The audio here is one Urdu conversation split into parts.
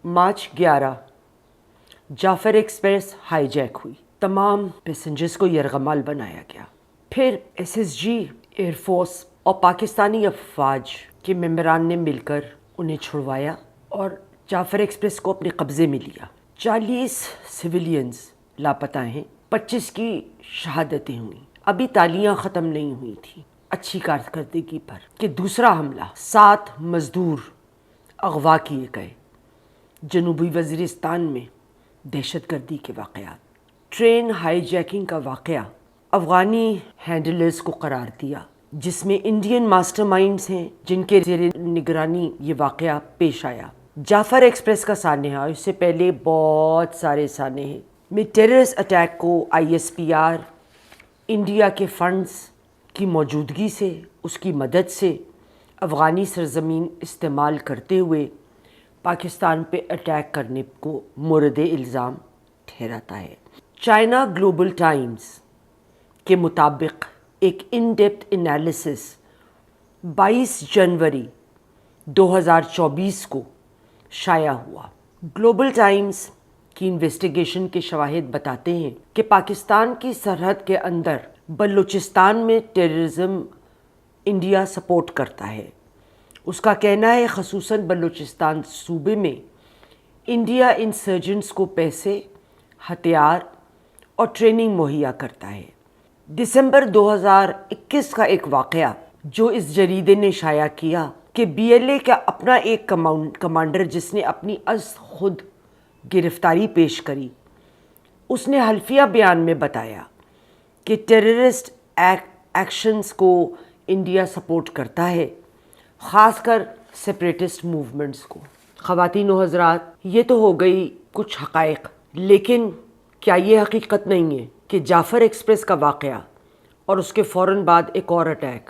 March 11 Jaffar express hijack ہوئی، تمام پیسنجرز کو یرغمال بنایا گیا۔ پھر S S G, air force اور پاکستانی افواج کے ممبران نے مل کر انہیں چھڑوایا اور جعفر ایکسپریس کو اپنے قبضے میں لیا۔ 40 سویلینز لاپتہ ہیں، 25 کی شہادتیں ہوئیں۔ ابھی تالیاں ختم نہیں ہوئی تھیں اچھی کارکردگی پر کہ دوسرا حملہ، 7 مزدور اغوا کیے گئے۔ جنوبی وزیرستان میں دہشت گردی کے واقعات، ٹرین ہائی جیکنگ کا واقعہ افغانی ہینڈلرز کو قرار دیا، جس میں انڈین ماسٹر مائنڈز ہیں جن کے زیر نگرانی یہ واقعہ پیش آیا۔ جعفر ایکسپریس کا سانحہ، اس سے پہلے بہت سارے سانحے میں ٹیررسٹ اٹیک کو I S P R India کے فنڈز کی موجودگی سے، اس کی مدد سے افغانی سرزمین استعمال کرتے ہوئے پاکستان پہ اٹیک کرنے کو مورد الزام ٹھہراتا ہے۔ چائنا گلوبل ٹائمز کے مطابق ایک ان ڈیپتھ انالیسس 22 جنوری 2024 کو شائع ہوا۔ گلوبل ٹائمز کی انویسٹیگیشن کے شواہد بتاتے ہیں کہ پاکستان کی سرحد کے اندر بلوچستان میں ٹیررزم انڈیا سپورٹ کرتا ہے۔ اس کا کہنا ہے خصوصاً بلوچستان صوبے میں انڈیا انسرجنٹس کو پیسے، ہتھیار اور ٹریننگ مہیا کرتا ہے۔ دسمبر 2021 کا ایک واقعہ جو اس جریدے نے شائع کیا کہ بی ایل اے کا اپنا ایک کمانڈر جس نے اپنی از خود گرفتاری پیش کری، اس نے حلفیہ بیان میں بتایا کہ ٹیررسٹ ایکشنز کو انڈیا سپورٹ کرتا ہے، خاص کر سیپریٹسٹ موومنٹس کو۔ خواتین و حضرات، یہ تو ہو گئی کچھ حقائق، لیکن کیا یہ حقیقت نہیں ہے کہ جعفر ایکسپریس کا واقعہ اور اس کے فوراً بعد ایک اور اٹیک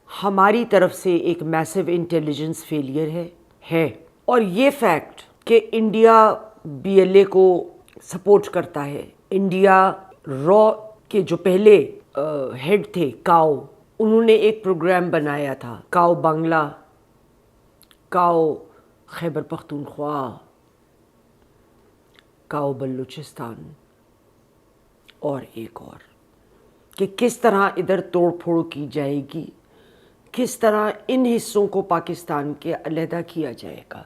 ہماری طرف سے ایک میسو انٹیلیجنس فیلئر ہے؟ اور یہ فیکٹ کہ انڈیا بی ایل اے کو سپورٹ کرتا ہے، انڈیا را کے جو پہلے ہیڈ تھے کاؤ، انہوں نے ایک پروگرام بنایا تھا، کاؤ بنگلہ، کاؤ خیبر پختونخوا، کاؤ بلوچستان اور ایک اور، کہ کس طرح ادھر توڑ پھوڑ کی جائے گی، کس طرح ان حصوں کو پاکستان کے علیحدہ کیا جائے گا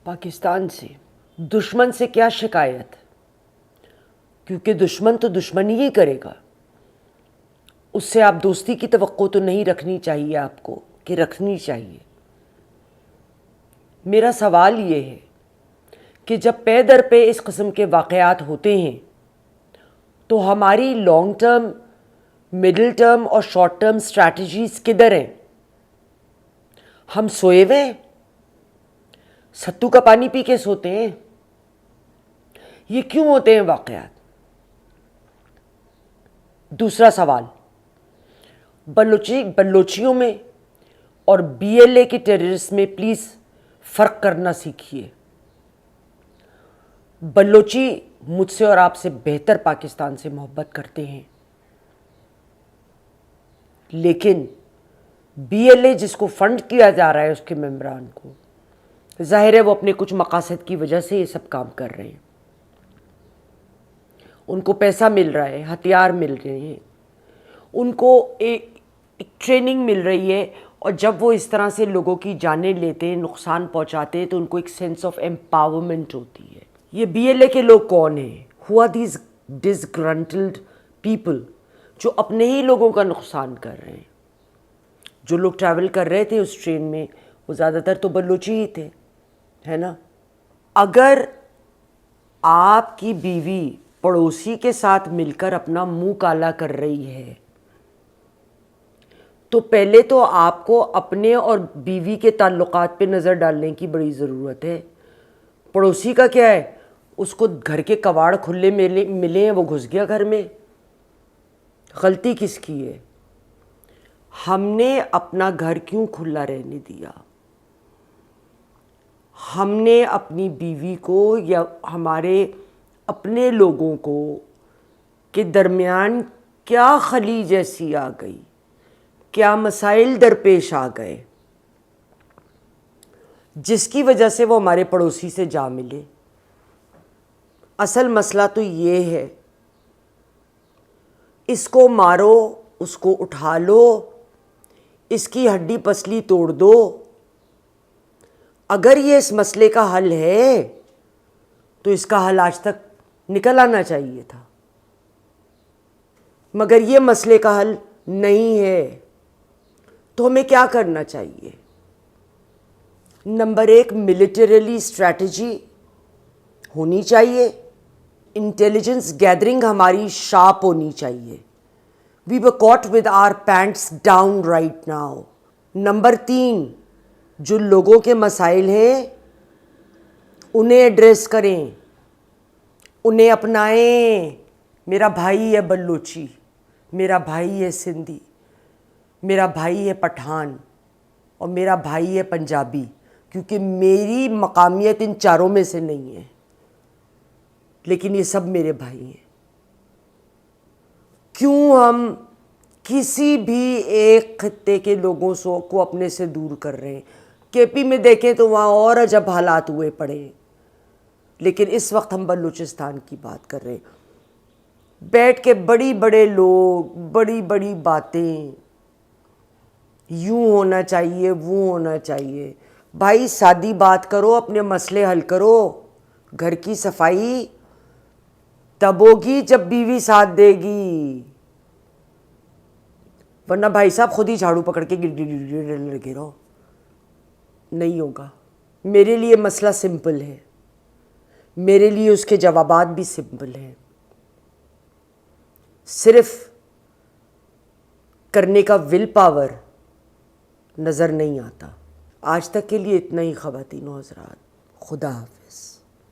پاکستان سے۔ دشمن سے کیا شکایت، کیونکہ دشمن تو دشمن ہی کرے گا، اس سے آپ دوستی کی توقع تو نہیں رکھنی چاہیے آپ کو، کہ رکھنی چاہیے۔ میرا سوال یہ ہے کہ جب پے در پہ اس قسم کے واقعات ہوتے ہیں تو ہماری لانگ ٹرم، مڈل ٹرم اور شارٹ ٹرم اسٹریٹجیز کدھر ہیں؟ ہم سوئے ہوئے ہیں، ستو کا پانی پی کے سوتے ہیں؟ یہ کیوں ہوتے ہیں واقعات؟ دوسرا سوال، بلوچیوں میں اور بی ایل اے کے ٹیررسٹ میں پلیز فرق کرنا سیکھیے۔ بلوچی مجھ سے اور آپ سے بہتر پاکستان سے محبت کرتے ہیں، لیکن بی ایل اے جس کو فنڈ کیا جا رہا ہے اس کے ممبران کو، ظاہر ہے وہ اپنے کچھ مقاصد کی وجہ سے یہ سب کام کر رہے ہیں، ان کو پیسہ مل رہا ہے، ہتھیار مل رہے ہیں، ان کو ایک ٹریننگ مل رہی ہے، اور جب وہ اس طرح سے لوگوں کی جانیں لیتے ہیں، نقصان پہنچاتے ہیں، تو ان کو ایک سینس آف امپاورمنٹ ہوتی ہے۔ یہ بی ایل اے کے لوگ کون ہیں؟ ہو آر دیز ڈسگرنٹلڈ پیپل جو اپنے ہی لوگوں کا نقصان کر رہے ہیں۔ جو لوگ ٹریول کر رہے تھے اس ٹرین میں وہ زیادہ تر تو بلوچی ہی تھے، ہے نا؟ اگر آپ کی بیوی پڑوسی کے ساتھ مل کر اپنا منہ کالا کر رہی ہے تو پہلے تو آپ کو اپنے اور بیوی کے تعلقات پہ نظر ڈالنے کی بڑی ضرورت ہے۔ پڑوسی کا کیا ہے؟ اس کو گھر کے کواڑ کھلے ملے ہیں، وہ گھس گیا گھر میں، غلطی کس کی ہے؟ ہم نے اپنا گھر کیوں کھلا رہنے دیا؟ ہم نے اپنی بیوی کو یا ہمارے اپنے لوگوں کو کے درمیان کیا خلیج ایسی آ گئی، کیا مسائل درپیش آ گئے جس کی وجہ سے وہ ہمارے پڑوسی سے جا ملے. اصل مسئلہ تو یہ ہے, اس کو مارو, اس کو اٹھا لو, اس کی ہڈی پسلی توڑ دو. اگر یہ اس مسئلے کا حل ہے تو اس کا حل آج تک نکل آنا چاہیے تھا, مگر یہ مسئلے کا حل نہیں ہے. تو ہمیں کیا کرنا چاہیے؟ نمبر 1, ملیٹریلی اسٹریٹجی ہونی چاہیے. انٹیلیجنس گیدرنگ ہماری شارپ ہونی چاہیے. We were caught with our pants down right now. Number 3, جو لوگوں کے مسائل ہیں انہیں ایڈریس کریں, انہیں اپنائیں. میرا بھائی ہے بلوچی, میرا بھائی ہے سندھی, میرا بھائی ہے پٹھان, اور میرا بھائی ہے پنجابی, کیونکہ میری مقامیت ان چاروں میں سے نہیں ہے, لیکن یہ سب میرے بھائی ہیں. کیوں ہم کسی بھی ایک خطے کے لوگوں کو اپنے سے دور کر رہے ہیں؟ کے پی میں دیکھیں تو وہاں اور عجب حالات ہوئے پڑے ہیں, لیکن اس وقت ہم بلوچستان کی بات کر رہے ہیں. بیٹھ کے بڑی بڑے لوگ بڑی بڑی باتیں, یوں ہونا چاہیے وہ ہونا چاہیے. بھائی سادی بات کرو, اپنے مسئلے حل کرو. گھر کی صفائی تب ہوگی جب بیوی ساتھ دے گی, ورنہ بھائی صاحب خود ہی جھاڑو پکڑ کے لگے رہو, نہیں ہوگا. میرے لیے مسئلہ سمپل ہے, میرے لیے اس کے جوابات بھی سمپل ہیں. صرف کرنے کا ول پاور نظر نہیں آتا. آج تک کے لیے اتنا ہی خواتین و حضرات. خدا حافظ.